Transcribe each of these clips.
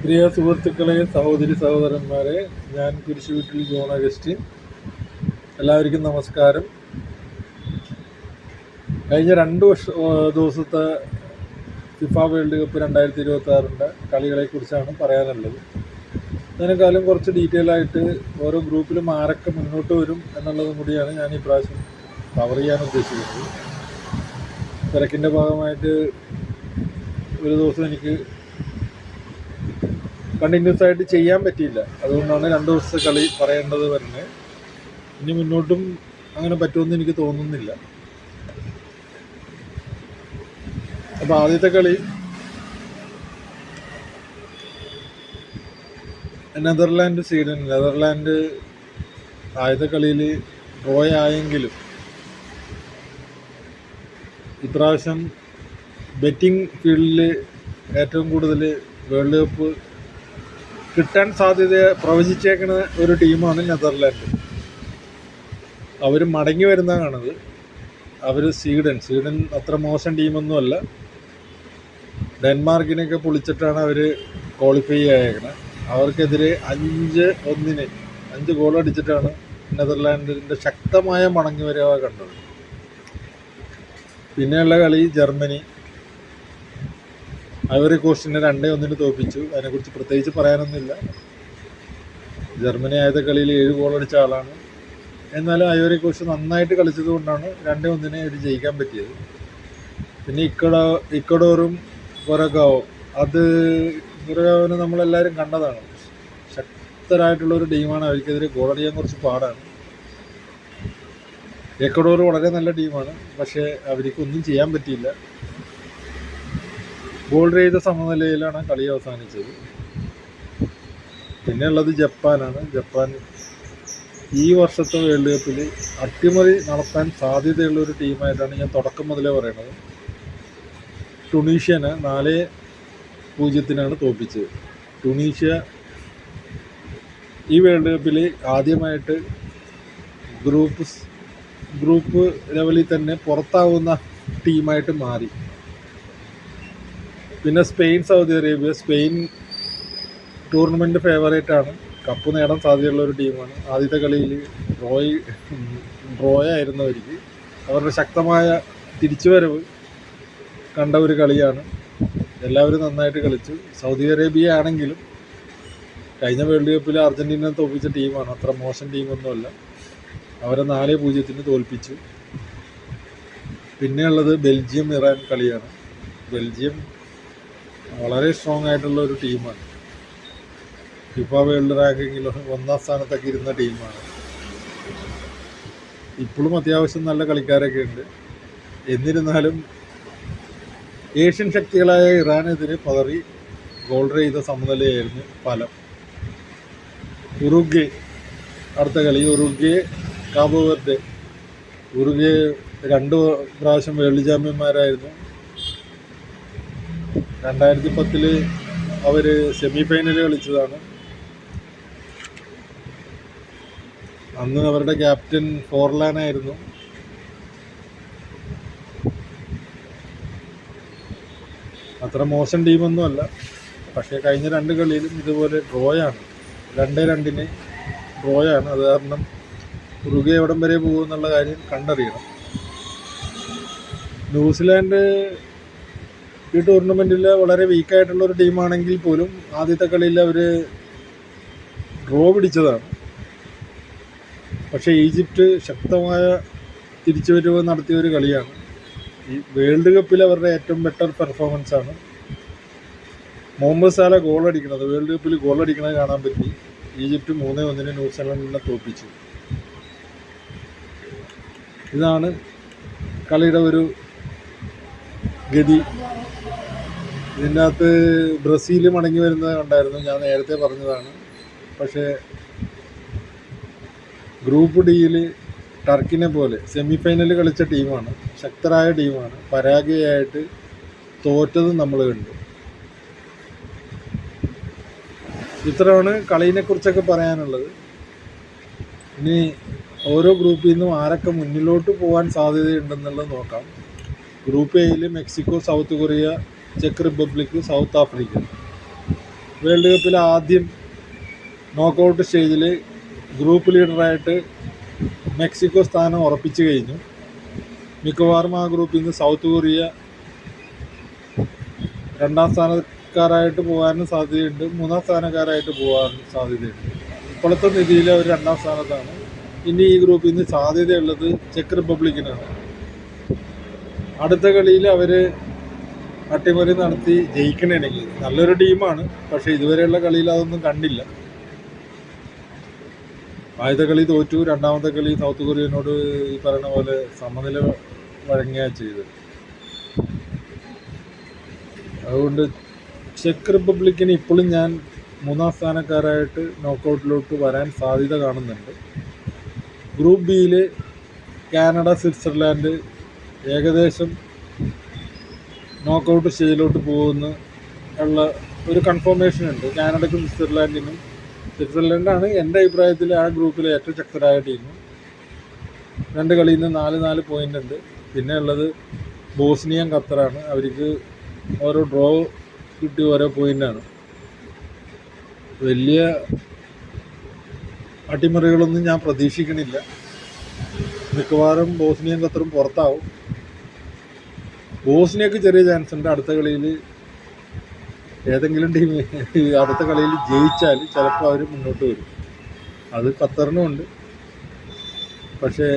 പ്രിയ സുഹൃത്തുക്കളെ, സഹോദരി സഹോദരന്മാരെ, ഞാൻ കുരിശുവീട്ടിൽ ജോൺ അഗസ്റ്റിൻ. എല്ലാവർക്കും നമസ്കാരം. കഴിഞ്ഞ 2 ദിവസത്തെ ഫിഫ വേൾഡ് കപ്പ് 2026 കളികളെക്കുറിച്ചാണ് പറയാനുള്ളത്. അതിനേക്കാളും കുറച്ച് ഡീറ്റെയിൽ ആയിട്ട് ഓരോ ഗ്രൂപ്പിലും ആരൊക്കെ മുന്നോട്ട് വരും എന്നുള്ളതും കൂടിയാണ് ഞാൻ ഈ പ്രാവശ്യം കവർ ചെയ്യാൻ ഉദ്ദേശിക്കുന്നത്. തിരക്കിൻ്റെ ഭാഗമായിട്ട് ഒരു ദിവസം എനിക്ക് കണ്ടിന്യൂസ് ആയിട്ട് ചെയ്യാൻ പറ്റിയില്ല. അതുകൊണ്ടാണ് 2 ദിവസത്തെ കളി പറയേണ്ടത് വരുന്നത്. ഇനി മുന്നോട്ടും അങ്ങനെ പറ്റുമെന്ന് എനിക്ക് തോന്നുന്നില്ല. അപ്പോൾ ആദ്യത്തെ കളി നെതർലാൻഡ് സ്വീഡൻ. നെതർലാൻഡ് ആദ്യത്തെ കളിയിൽ ഡ്രോ ആയെങ്കിലും ഇപ്രാവശ്യം ബെറ്റിംഗ് ഫീൽഡിൽ ഏറ്റവും കൂടുതൽ വേൾഡ് കപ്പ് കിട്ടാൻ സാധ്യത പ്രവചിച്ചേക്കുന്ന ഒരു ടീമാണ് നെതർലാൻഡ്. അവർ മടങ്ങി വരുന്നതാണത്. അവർ സ്വീഡൻ അത്ര മോശം ടീമൊന്നുമല്ല. ഡെൻമാർക്കിനെയൊക്കെ പൊളിച്ചിട്ടാണ് അവർ ക്വാളിഫൈ ആയേക്കണത്. അവർക്കെതിരെ 5 ഗോൾ അടിച്ചിട്ടാണ് നെതർലാൻഡിൻ്റെ ശക്തമായ മടങ്ങി വരവ് കണ്ടത്. പിന്നെയുള്ള കളി ജർമ്മനി. ഐവറി കോസ്റ്റിനെ 2-1 തോൽപ്പിച്ചു. അതിനെക്കുറിച്ച് പ്രത്യേകിച്ച് പറയാനൊന്നുമില്ല. ജർമ്മനി ആദ്യത്തെ കളിയിൽ 7 ഗോൾ അടിച്ച ആളാണ്. എന്നാലും ഐവറി കോസ്റ്റ് നന്നായിട്ട് കളിച്ചത് കൊണ്ടാണ് 2-1 ഇത് ജയിക്കാൻ പറ്റിയത്. പിന്നെ ഇക്കഡോറും കൊറഗാവും. കൊറഗാവിനെ നമ്മളെല്ലാവരും കണ്ടതാണ്. ശക്തരായിട്ടുള്ളൊരു ടീമാണ്. അവർക്കെതിരെ ഗോളടിയാൻ കുറച്ച് പാടാണ്. എക്കഡോർ വളരെ നല്ല ടീമാണ്. പക്ഷേ അവർക്കൊന്നും ചെയ്യാൻ പറ്റിയില്ല. ഗോൾ ചെയ്ത സമനിലയിലാണ് കളി അവസാനിച്ചത്. പിന്നെ ഉള്ളത് ജപ്പാനാണ്. ജപ്പാൻ ഈ വർഷത്തെ വേൾഡ് കപ്പിൽ അട്ടിമറി നടത്താൻ സാധ്യതയുള്ളൊരു ടീമായിട്ടാണ് ഞാൻ തുടക്കം മുതലേ പറയണത്. ടുണീഷ്യനെ 4-0 തോൽപ്പിച്ചത്. ടുണീഷ്യ ഈ വേൾഡ് കപ്പിൽ ആദ്യമായിട്ട് ഗ്രൂപ്പ് ലെവലിൽ തന്നെ പുറത്താവുന്ന ടീമായിട്ട് മാറി. പിന്നെ Spain, Saudi Arabia. Spain tournament ഫേവറേറ്റാണ്. കപ്പ് നേടാൻ സാധ്യതയുള്ള ഒരു ടീമാണ്. ആദ്യത്തെ കളിയിൽ ഡ്രോയായിരുന്നു അവർക്ക്. അവരുടെ ശക്തമായ തിരിച്ചുവരവ് കണ്ട ഒരു കളിയാണ്. എല്ലാവരും നന്നായിട്ട് കളിച്ചു. സൗദി അറേബ്യ ആണെങ്കിലും കഴിഞ്ഞ വേൾഡ് കപ്പിൽ അർജൻറ്റീന തോൽപ്പിച്ച ടീമാണ്. അത്ര മോശം ടീമൊന്നുമല്ല. അവരെ 4-0 തോൽപ്പിച്ചു. പിന്നെയുള്ളത് ബെൽജിയം ഇറാൻ കളിയാണ്. ബെൽജിയം വളരെ സ്ട്രോങ് ആയിട്ടുള്ള ഒരു ടീമാണ്. ഫിഫ വേൾഡ് റാങ്കിങ്ങിൽ 1ാം സ്ഥാനത്തൊക്കെ ഇരുന്ന ടീമാണ്. ഇപ്പോഴും അത്യാവശ്യം നല്ല കളിക്കാരൊക്കെ ഉണ്ട്. എന്നിരുന്നാലും ഏഷ്യൻ ശക്തികളായ ഇറാനെതിരെ പതറി ഗോൾ ചെയ്ത സമനിലയായിരുന്നു ഫലം. ഉറുഗ്വേ അടുത്ത കളി. Uruguay Cabo Verde. ഉറുഗ്വേ 2 പ്രാവശ്യം വേൾഡ് ചാമ്പ്യന്മാരായിരുന്നു. 2010 അവർ സെമി ഫൈനൽ കളിച്ചതാണ്. അന്ന് അവരുടെ ക്യാപ്റ്റൻ ഫോർലാനായിരുന്നു. അത്ര മോശം ടീമൊന്നുമല്ല. പക്ഷേ കഴിഞ്ഞ 2 കളിയിലും ഇതുപോലെ ഡ്രോയാണ്. 2-2 ഡ്രോയാണ്. അത് കാരണം ഉറുഗ്വേ എവിടം വരെ പോകുമെന്നുള്ള കാര്യം കണ്ടറിയണം. ന്യൂസിലാൻഡ് ഈ ടൂർണമെൻറ്റിൽ വളരെ വീക്കായിട്ടുള്ളൊരു ടീമാണെങ്കിൽ പോലും ആദ്യത്തെ കളിയിൽ അവർ ഡ്രോ പിടിച്ചതാണ്. പക്ഷേ ഈജിപ്റ്റ് ശക്തമായ തിരിച്ചുവരവ് നടത്തിയൊരു കളിയാണ്. ഈ വേൾഡ് കപ്പിൽ അവരുടെ ഏറ്റവും ബെറ്റർ പെർഫോമൻസാണ്. മുഹമ്മദ് സാല ഗോളടിക്കണത്, വേൾഡ് കപ്പിൽ ഗോളടിക്കണത് കാണാൻ പറ്റി. ഈജിപ്റ്റ് 3-1 ന്യൂസിലാൻഡിനെ തോൽപ്പിച്ചു. ഇതാണ് കളിയുടെ ഒരു ഗതി. ഇതിൻ്റെ അകത്ത് ബ്രസീൽ മടങ്ങി വരുന്നത് കണ്ടായിരുന്നു. ഞാൻ നേരത്തെ പറഞ്ഞതാണ്. പക്ഷേ ഗ്രൂപ്പ് ഡിയിൽ ടർക്കിനെ പോലെ സെമി ഫൈനൽ കളിച്ച ടീമാണ്. ശക്തരായ ടീമാണ്. പരാജയമായിട്ട് തോറ്റതും നമ്മൾ കണ്ടു. ഇത്രയാണ് കളീനെക്കുറിച്ചൊക്കെ പറയാനുള്ളത്. ഇനി ഓരോ ഗ്രൂപ്പിൽ നിന്നും ആരൊക്കെ മുന്നിലോട്ട് പോകാൻ സാധ്യതയുണ്ടെന്നുള്ളത് നോക്കാം. ഗ്രൂപ്പ് എയിൽ Mexico, south Korea, check republic, south Africa. World കപ്പിൽ ആദ്യം നോക്കൗട്ട് സ്റ്റേജിൽ ഗ്രൂപ്പ് ലീഡറായിട്ട് മെക്സിക്കോ സ്ഥാനം ഉറപ്പിച്ചു കഴിഞ്ഞു. മിക്കവാറും ആ ഗ്രൂപ്പിൽ നിന്ന് സൗത്ത് കൊറിയ രണ്ടാം സ്ഥാനക്കാരായിട്ട് പോകാനും സാധ്യതയുണ്ട്, മൂന്നാം സ്ഥാനക്കാരായിട്ട് പോകാനും സാധ്യതയുണ്ട്. ഇപ്പോഴത്തെ നിധിയിൽ അവർ രണ്ടാം സ്ഥാനത്താണ്. ഇനി ഈ ഗ്രൂപ്പിൽ നിന്ന് സാധ്യതയുള്ളത് ചെക്ക് റിപ്പബ്ലിക്കിനാണ്. അടുത്ത കളിയിൽ അവർ അട്ടിമറി നടത്തി ജയിക്കണമെങ്കിൽ, നല്ലൊരു ടീമാണ്, പക്ഷേ ഇതുവരെയുള്ള കളിയിൽ അതൊന്നും കണ്ടില്ല. ആദ്യത്തെ കളി തോറ്റു, രണ്ടാമത്തെ കളി സൗത്ത് കൊറിയനോട് ഈ പറയുന്ന പോലെ സമനില വഴങ്ങുകയാണ് ചെയ്തത്. അതുകൊണ്ട് ചെക്ക് റിപ്പബ്ലിക്കിന് ഇപ്പോഴും ഞാൻ മൂന്നാം സ്ഥാനക്കാരായിട്ട് നോക്കൗട്ടിലോട്ട് വരാൻ സാധ്യത കാണുന്നുണ്ട്. ഗ്രൂപ്പ് ബിയിൽ കാനഡ, സ്വിറ്റ്സർലാൻഡ് ഏകദേശം നോക്കൗട്ട് സ്റ്റേജിലോട്ട് പോകുന്ന ഉള്ള ഒരു കൺഫർമേഷൻ ഉണ്ട്. കാനഡയ്ക്കും സ്വിറ്റ്സർലാൻഡിനും. സ്വിറ്റ്സർലൻഡാണ് എൻ്റെ അഭിപ്രായത്തിൽ ആ ഗ്രൂപ്പിലെ ഏറ്റവും ശക്തരായ ടീം. 2 കളിയിൽ നിന്ന് 4 പോയിൻ്റ് ഉണ്ട്. പിന്നെ ഉള്ളത് ബോസ്നിയ, ഖത്തറാണ്. അവർക്ക് ഓരോ ഡ്രോ കിട്ടി ഓരോ പോയിൻ്റാണ്. വലിയ അട്ടിമറികളൊന്നും ഞാൻ പ്രതീക്ഷിക്കണില്ല. മിക്കവാറും ബോസ്നിയയും ഖത്തറും പുറത്താവും. ബോസ്നിയക്ക് ചെറിയ ചാൻസ് ഉണ്ട്. അടുത്ത കളിയിൽ ഏതെങ്കിലും ടീം അടുത്ത കളിയിൽ ജയിച്ചാൽ ചിലപ്പോൾ അവർ മുന്നോട്ട് വരും. അത് ഖത്തറിനും ഉണ്ട്, പക്ഷേ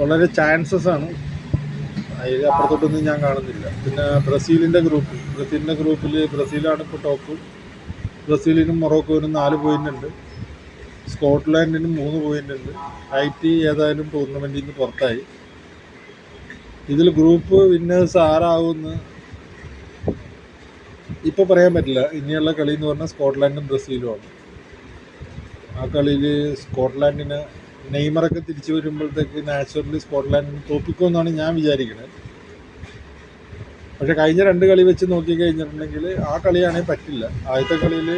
വളരെ ചാൻസസ് ആണ്. അതിൽ അപ്പുറത്തോട്ടൊന്നും ഞാൻ കാണുന്നില്ല. പിന്നെ ബ്രസീലിൻ്റെ ഗ്രൂപ്പിൽ ബ്രസീലാണ് ഇപ്പോൾ ടോപ്പ്. ബ്രസീലിനും മൊറോക്കോവിനും 4 പോയിൻ്റ് ഉണ്ട്. സ്കോട്ട്ലാൻഡിനും 3 പോയിൻ്റ് ഉണ്ട്. ഹൈറ്റി ഏതായാലും ടൂർണമെൻറ്റിൽ നിന്ന് പുറത്തായി. ഇതിൽ ഗ്രൂപ്പ് വിന്നേഴ്സ് ആരാകുമെന്ന് ഇപ്പോൾ പറയാൻ പറ്റില്ല. ഇനിയുള്ള കളി എന്ന് പറഞ്ഞാൽ സ്കോട്ട്ലാൻഡും ബ്രസീലുമാണ്. ആ കളിയിൽ സ്കോട്ട്ലാൻഡിന് നെയ്മറൊക്കെ തിരിച്ചു വരുമ്പോഴത്തേക്ക് നാച്ചുറലി സ്കോട്ട്ലാൻഡിന് തോൽപ്പിക്കുമെന്നാണ് ഞാൻ വിചാരിക്കുന്നത്. പക്ഷെ കഴിഞ്ഞ 2 കളി വെച്ച് നോക്കിക്കഴിഞ്ഞിട്ടുണ്ടെങ്കിൽ ആ കളിയാണെങ്കിൽ പറ്റില്ല. ആദ്യത്തെ കളിയിൽ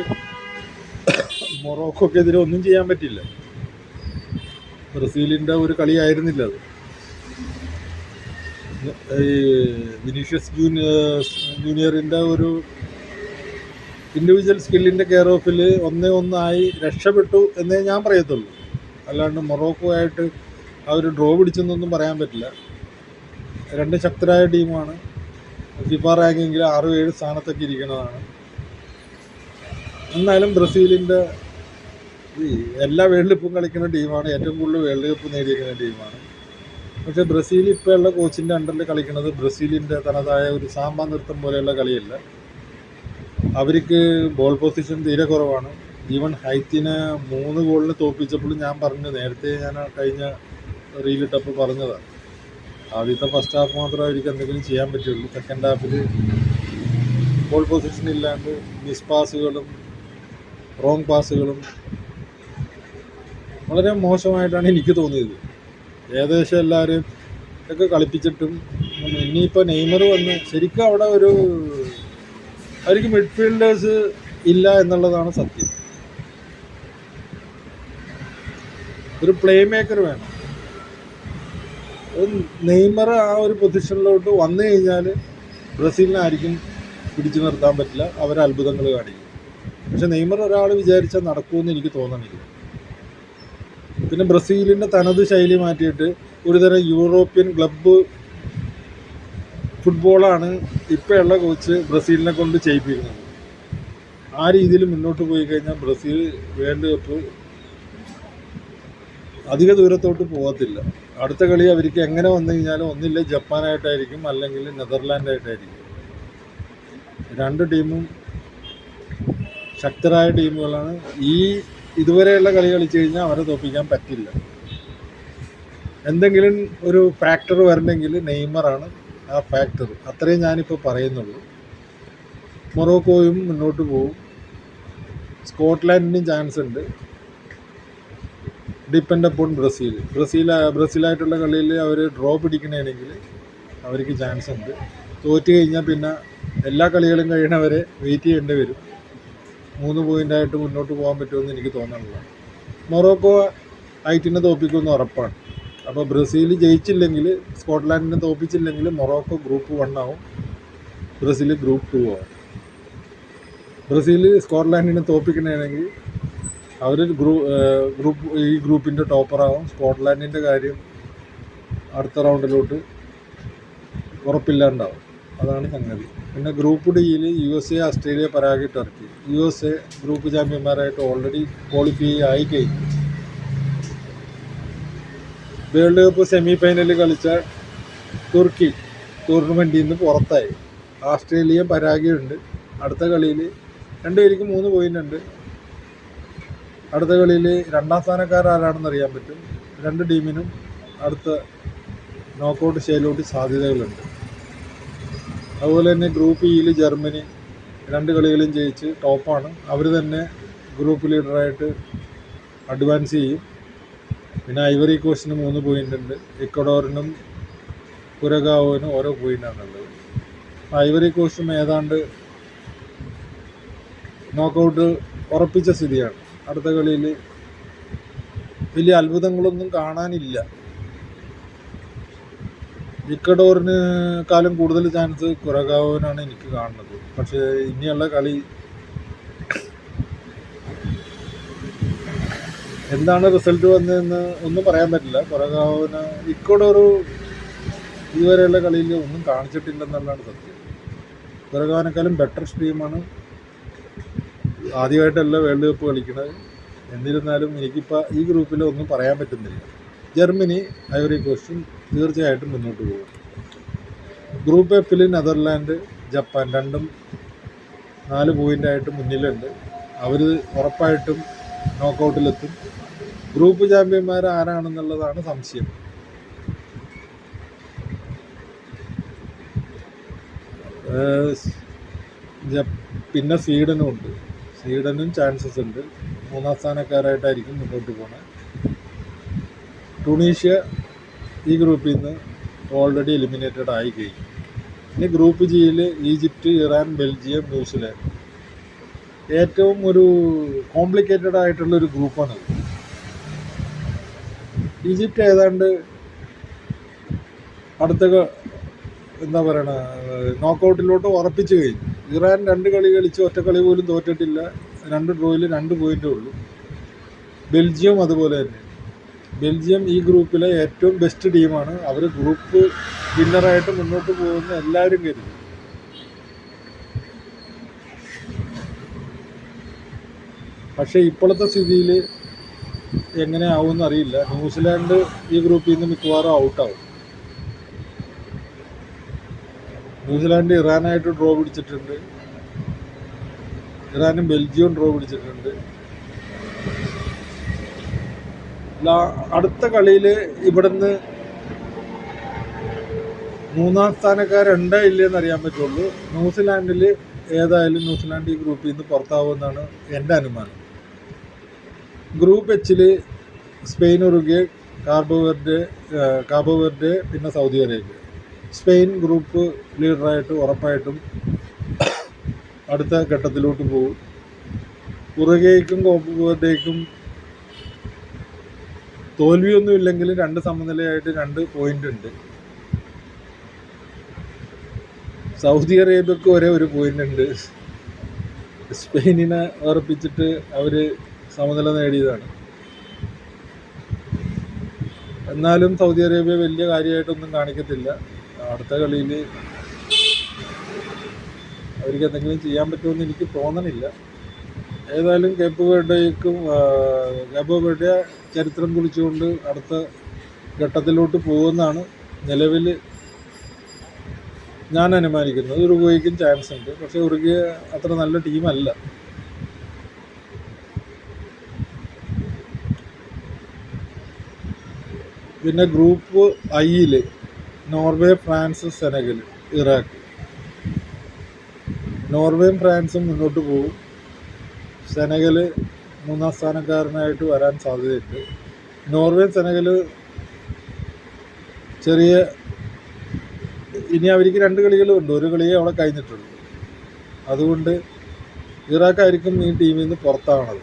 മൊറോക്കോക്കെതിരെ ഒന്നും ചെയ്യാൻ പറ്റില്ല. ബ്രസീലിൻ്റെ ഒരു കളിയായിരുന്നില്ല അത്. ഈ വിനീഷ്യസ് ജൂനിയറിൻ്റെ ഒരു ഇൻഡിവിജ്വൽ സ്കില്ലിൻ്റെ കെയർ ഓഫിൽ 1-1 രക്ഷപ്പെട്ടു എന്നേ ഞാൻ പറയത്തുള്ളൂ. അല്ലാണ്ട് മൊറോക്കോ ആയിട്ട് അവർ ഡ്രോ പിടിച്ചെന്നൊന്നും പറയാൻ പറ്റില്ല. 2 ശക്തരായ ടീമാണ്. ഫിഫ റാങ്കിങ്ങിൽ 6-7 സ്ഥാനത്തൊക്കെ ഇരിക്കുന്നതാണ്. എന്നാലും ബ്രസീലിൻ്റെ എല്ലാ വേൾഡ് കപ്പും കളിക്കുന്ന ടീമാണ്. ഏറ്റവും കൂടുതൽ വേൾഡ് കപ്പ് നേടിയിരിക്കുന്ന ടീമാണ്. പക്ഷേ ബ്രസീൽ ഇപ്പോൾ ഉള്ള കോച്ചിൻ്റെ അണ്ടറിൽ കളിക്കുന്നത് ബ്രസീലിൻ്റെ തനതായ ഒരു സാമ്പാ നൃത്തം പോലെയുള്ള കളിയല്ല. അവർക്ക് ബോൾ പൊസിഷൻ തീരെ കുറവാണ്. ഈവൻ ഹൈറ്റിനെ 3 ഗോളിന് തോൽപ്പിച്ചപ്പോഴും ഞാൻ പറഞ്ഞു, നേരത്തെ ഞാൻ കഴിഞ്ഞ റീലിട്ടപ്പോൾ പറഞ്ഞതാണ്, ആദ്യത്തെ ഫസ്റ്റ് ഹാഫ് മാത്രമേ അവർക്ക് എന്തെങ്കിലും ചെയ്യാൻ പറ്റുള്ളൂ. സെക്കൻഡ് ഹാഫിൽ ബോൾ പൊസിഷൻ ഇല്ലാണ്ട് മിസ് പാസുകളും റോങ് പാസുകളും വളരെ മോശമായിട്ടാണ് എനിക്ക് തോന്നിയത്. ഏകദേശം എല്ലാവരും ഒക്കെ കളിപ്പിച്ചിട്ടും ഇനിയിപ്പോൾ നെയ്മർ വന്ന് ശരിക്കും അവിടെ അവർക്ക് മിഡ്ഫീൽഡേഴ്സ് ഇല്ല എന്നുള്ളതാണ് സത്യം. ഒരു പ്ലേ മേക്കർ വേണം. നെയ്മർ ആ ഒരു പൊസിഷനിലോട്ട് വന്നു കഴിഞ്ഞാൽ ബ്രസീലിനായിരിക്കും പിടിച്ചു നിർത്താൻ പറ്റില്ല. അവർ അത്ഭുതങ്ങൾ കാണിക്കും. പക്ഷെ നെയ്മർ ഒരാൾ വിചാരിച്ചാൽ നടക്കുമെന്ന് എനിക്ക് തോന്നണില്ല. പിന്നെ ബ്രസീലിൻ്റെ തനത് ശൈലി മാറ്റിയിട്ട് ഒരുതരം യൂറോപ്യൻ ക്ലബ്ബ് ഫുട്ബോളാണ് ഇപ്പോഴുള്ള കോച്ച് ബ്രസീലിനെ കൊണ്ട് ചെയ്യിപ്പിക്കുന്നത്. ആ രീതിയിൽ മുന്നോട്ട് പോയി കഴിഞ്ഞാൽ ബ്രസീൽ വേൾഡ് കപ്പ് അധിക ദൂരത്തോട്ട് പോകത്തില്ല. അടുത്ത കളി അവർക്ക് എങ്ങനെ വന്നു കഴിഞ്ഞാലും ഒന്നില്ല ജപ്പാനായിട്ടായിരിക്കും, അല്ലെങ്കിൽ നെതർലാൻഡായിട്ടായിരിക്കും. 2 ടീമും ശക്തരായ ടീമുകളാണ്. ഇതുവരെയുള്ള കളി കളിച്ചു കഴിഞ്ഞാൽ അവരെ തോൽപ്പിക്കാൻ പറ്റില്ല. എന്തെങ്കിലും ഒരു ഫാക്ടർ വരണമെങ്കിൽ നെയ്മറാണ് ആ ഫാക്ടർ. അത്രയും ഞാനിപ്പോൾ പറയുന്നുള്ളൂ. മൊറോക്കോയും മുന്നോട്ട് പോകും. സ്കോട്ട്ലാൻഡിനും ചാൻസ് ഉണ്ട്. ഡിപ്പെൻഡ് അപ്പോൺ ബ്രസീലായിട്ടുള്ള കളിയിൽ അവർ ഡ്രോ പിടിക്കണമെങ്കിൽ അവർക്ക് ചാൻസ് ഉണ്ട്. തോറ്റ് കഴിഞ്ഞാൽ പിന്നെ എല്ലാ കളികളും കഴിയണവരെ വെയിറ്റ് ചെയ്യേണ്ടി വരും. 3 പോയിൻ്റായിട്ട് മുന്നോട്ട് പോകാൻ പറ്റുമെന്ന് എനിക്ക് തോന്നുന്നില്ല. മൊറോക്കോ ഹൈറ്റിനെ തോൽപ്പിക്കുമെന്ന് ഉറപ്പാണ്. അപ്പോൾ ബ്രസീൽ ജയിച്ചില്ലെങ്കിൽ, സ്കോട്ട്ലാൻഡിനെ തോൽപ്പിച്ചില്ലെങ്കിൽ മൊറോക്കോ ഗ്രൂപ്പ് 1 ആവും, ബ്രസീൽ ഗ്രൂപ്പ് 2 ആവും. ബ്രസീൽ സ്കോട്ട്ലാൻഡിനെ തോൽപ്പിക്കണമെങ്കിൽ അവർ ഈ ഗ്രൂപ്പിൻ്റെ ടോപ്പറാവും. സ്കോട്ട്ലാൻഡിൻ്റെ കാര്യം അടുത്ത റൗണ്ടിലോട്ട് ഉറപ്പില്ലാണ്ടാവും. അതാണ് സംഗതി. പിന്നെ ഗ്രൂപ്പ് ഡിയിൽ USA, Australia, Paraguay, Turkey. USA group ചാമ്പ്യന്മാരായിട്ട് ഓൾറെഡി ക്വാളിഫൈ ആയി കഴിഞ്ഞു. വേൾഡ് കപ്പ് സെമി ഫൈനലിൽ കളിച്ച തുർക്കി ടൂർണമെൻറ്റിൽ നിന്ന് പുറത്തായി. ഓസ്ട്രേലിയ, പരാഗ്വേ ഉണ്ട്. അടുത്ത കളിയിൽ രണ്ടുപേർക്കും 3 പോയിൻ്റ് ഉണ്ട്. അടുത്ത കളിയിൽ രണ്ടാം സ്ഥാനക്കാരാരാണെന്ന് അറിയാൻ പറ്റും. 2 ടീമിനും അടുത്ത നോക്കൗട്ട് സ്റ്റേജിലോട്ട് സാധ്യതകളുണ്ട്. അതുപോലെ തന്നെ ഗ്രൂപ്പ് ഇയിൽ ജർമ്മനി 2 കളികളും ജയിച്ച് ടോപ്പാണ്. അവർ തന്നെ ഗ്രൂപ്പ് ലീഡറായിട്ട് അഡ്വാൻസ് ചെയ്യും. പിന്നെ ഐവറി കോസ്റ്റിന് 3 പോയിൻ്റ് ഉണ്ട്. ഇക്വഡോറിനും കുരഗാവോനും ഓരോ പോയിൻ്റാണുള്ളത്. ഐവറി കോസ്റ്റും ഏതാണ്ട് നോക്കൗട്ട് ഉറപ്പിച്ച സ്ഥിതിയാണ്. അടുത്ത കളിയിൽ വലിയ അത്ഭുതങ്ങളൊന്നും കാണാനില്ല. ഇക്വഡോറിനെക്കാളും കൂടുതൽ ചാൻസ് കുരഗാവോനാണ് എനിക്ക് കാണുന്നത്. പക്ഷേ ഇനിയുള്ള കളി എന്താണ് റിസൾട്ട് വന്നതെന്ന് ഒന്നും പറയാൻ പറ്റില്ല. കുരഗാവോന് ഇക്വഡോർ ഇതുവരെയുള്ള കളിയിൽ ഒന്നും കാണിച്ചിട്ടില്ലെന്നുള്ളതാണ് സത്യം. കുരഗാവോനേക്കാളും ബെറ്റർ ടീമാണ്. ആദ്യമായിട്ടല്ല വേൾഡ് കപ്പ് കളിക്കുന്നത്. എന്നിരുന്നാലും എനിക്കിപ്പോൾ ഈ ഗ്രൂപ്പിൽ ഒന്നും പറയാൻ പറ്റുന്നില്ല. ജർമ്മനി, ഐവറി കോസ്റ്റും തീർച്ചയായിട്ടും മുന്നോട്ട് പോകും. ഗ്രൂപ്പ് എഫിൽ നെതർലാൻഡ്, ജപ്പാൻ രണ്ടും 4 പോയിൻ്റായിട്ട് മുന്നിലുണ്ട്. അവർ ഉറപ്പായിട്ടും നോക്കൗട്ടിലെത്തും. ഗ്രൂപ്പ് ചാമ്പ്യന്മാർ ആരാണെന്നുള്ളതാണ് സംശയം. പിന്നെ സ്വീഡനും ഉണ്ട്. സ്വീഡനും ചാൻസസ് ഉണ്ട്. 3-ാം സ്ഥാനക്കാരായിട്ടായിരിക്കും മുന്നോട്ട് പോകുന്നത്. ടുണീഷ്യ ഈ ഗ്രൂപ്പിൽ നിന്ന് ഓൾറെഡി എലിമിനേറ്റഡ് ആയി കഴിഞ്ഞു. ഇനി ഗ്രൂപ്പ് ജിയിൽ ഈജിപ്റ്റ്, ഇറാൻ, ബെൽജിയം, ന്യൂസിലാൻഡ്. ഏറ്റവും ഒരു കോംപ്ലിക്കേറ്റഡ് ആയിട്ടുള്ളൊരു ഗ്രൂപ്പാണത്. ഈജിപ്റ്റ് ഏതാണ്ട് അടുത്ത എന്താ പറയണ നോക്കൗട്ടിലോട്ട് ഉറപ്പിച്ച് കഴിഞ്ഞു. ഇറാൻ 2 കളി കളിച്ച് ഒറ്റ കളി പോലും തോറ്റിട്ടില്ല. 2 ഡ്രോയിൽ 2 പോയിൻ്റേ ഉള്ളൂ. ബെൽജിയം അതുപോലെ തന്നെ. ബെൽജിയം ഈ ഗ്രൂപ്പിലെ ഏറ്റവും ബെസ്റ്റ് ടീമാണ്. അവർ ഗ്രൂപ്പ് വിന്നറായിട്ട് മുന്നോട്ട് പോകുന്ന എല്ലാവരും കരുതി. പക്ഷേ ഇപ്പോഴത്തെ സ്ഥിതിയിൽ എങ്ങനെ ആവുമെന്ന് അറിയില്ല. ന്യൂസിലാൻഡ് ഈ ഗ്രൂപ്പിൽ നിന്ന് മിക്കവാറും ഔട്ടാവും. ന്യൂസിലാൻഡ് ഇറാനായിട്ട് ഡ്രോ പിടിച്ചിട്ടുണ്ട്. ഇറാനും ബെൽജിയവും ഡ്രോ പിടിച്ചിട്ടുണ്ട്. അടുത്ത കളിയിൽ ഇവിടുന്ന് 3-ാം സ്ഥാനക്കാരുണ്ടോ ഇല്ലയെന്ന് അറിയാൻ പറ്റുള്ളൂ. ന്യൂസിലാൻഡിൽ ഏതായാലും ന്യൂസിലാൻഡ് ഈ ഗ്രൂപ്പിൽ നിന്ന് പുറത്താവുമെന്നാണ് എൻ്റെ അനുമാനം. ഗ്രൂപ്പ് എച്ചിൽ സ്പെയിൻ, ഉറുഗ്വേ, കാബോ വെർഡെ പിന്നെ സൗദി അറേബ്യ. സ്പെയിൻ ഗ്രൂപ്പ് ലീഡറായിട്ട് ഉറപ്പായിട്ടും അടുത്ത ഘട്ടത്തിലോട്ട് പോകും. ഉറുഗ്വേക്കും കാബോ വെർഡേക്കും തോൽവിയൊന്നും ഇല്ലെങ്കിൽ 2 സമനിലയായിട്ട് 2 പോയിൻ്റ് ഉണ്ട്. സൗദി അറേബ്യക്ക് ഒരേ 1 പോയിൻ്റ് ഉണ്ട്. സ്പെയിനിനെ ഉറപ്പിച്ചിട്ട് അവർ സമനില നേടിയതാണ്. എന്നാലും സൗദി അറേബ്യ വലിയ കാര്യമായിട്ടൊന്നും കാണിക്കത്തില്ല. അടുത്ത കളിയിൽ അവർക്ക് എന്തെങ്കിലും ചെയ്യാൻ പറ്റുമെന്ന് എനിക്ക് തോന്നണില്ല. ഏതായാലും കാബോ വെർഡെ ചരിത്രം കുറിച്ചുകൊണ്ട് അടുത്ത ഘട്ടത്തിലോട്ട് പോകുമെന്നാണ് നിലവിൽ ഞാൻ അനുമാനിക്കുന്നത്. ഉറുഗ്വേക്കും ചാൻസ് ഉണ്ട്. പക്ഷേ ഉറുഗ്വേ അത്ര നല്ല ടീമല്ല. പിന്നെ ഗ്രൂപ്പ് ഐയിൽ നോർവേ, ഫ്രാൻസ്, സെനഗൽ, ഇറാഖ്. നോർവേയും ഫ്രാൻസും മുന്നോട്ട് പോകും. സെനഗൽ 3-ാം സ്ഥാനക്കാരനായിട്ട് വരാൻ സാധ്യതയുണ്ട്. നോർവേയും സെനഗൽ ഇനി അവർക്ക് 2 കളികളുണ്ട്. 1 കളിയേ അവിടെ കഴിഞ്ഞിട്ടുള്ളൂ. അതുകൊണ്ട് ഇറാഖായിരിക്കും ഈ ടീമിൽ നിന്ന് പുറത്താവണത്.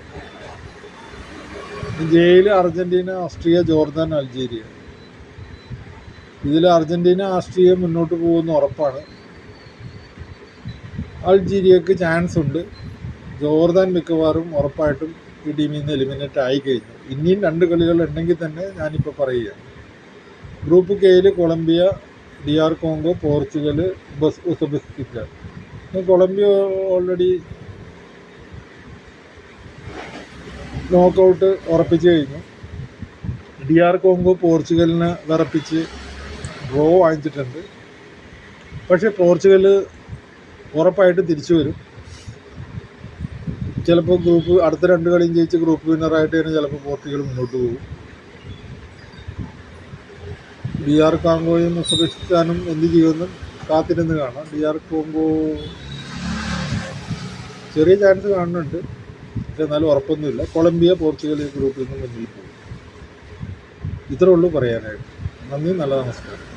ജയിൽ അർജൻറ്റീന, ഓസ്ട്രിയ, ജോർദാൻ, അൾജീരിയ. ഇതിൽ അർജൻറ്റീന, ഓസ്ട്രിയ മുന്നോട്ട് പോകുന്ന ഉറപ്പാണ്. അൾജീരിയക്ക് ചാൻസ് ഉണ്ട്. ജോർദാൻ മിക്കവാറും ഉറപ്പായിട്ടും ഈ ടീമിൽ നിന്ന് എലിമിനേറ്റ് ആയി കഴിഞ്ഞു. ഇനിയും 2 കളികൾ ഉണ്ടെങ്കിൽ തന്നെ ഞാനിപ്പോൾ പറയുകയാണ്. ഗ്രൂപ്പ് കെയിൽ Colombia, DR Congo, Portugal, Uzbekistan. Colombia already knockout ഉറപ്പിച്ച് കഴിഞ്ഞു. DR കോങ്കോ പോർച്ചുഗലിനെ വിറപ്പിച്ച് ഡ്രോ വാങ്ങിച്ചിട്ടുണ്ട്. പക്ഷേ പോർച്ചുഗൽ ഉറപ്പായിട്ട് തിരിച്ചു വരും. ചിലപ്പോൾ അടുത്ത 2 കളിയും ജയിച്ച് ഗ്രൂപ്പ് വിന്നറായിട്ട് തന്നെ ചിലപ്പോൾ പോർച്ചുഗൽ മുന്നോട്ട് പോകും. DR കോങ്കോയും ഉസ്ബെക്കിസ്ഥാനും എന്ത് ചെയ്യുമെന്ന് കാത്തിരുന്ന് കാണാം. DR കോങ്കോ ചെറിയ ചാൻസ് കാണുന്നുണ്ട്, പക്ഷെ എന്നാലും ഉറപ്പൊന്നുമില്ല. കൊളംബിയ, പോർച്ചുഗൽ ഈ ഗ്രൂപ്പിൽ നിന്ന് മുന്നിൽ പോകും. ഇത്രേ ഉള്ളൂ പറയാനായിട്ട്. നന്ദി, നല്ല നമസ്കാരം.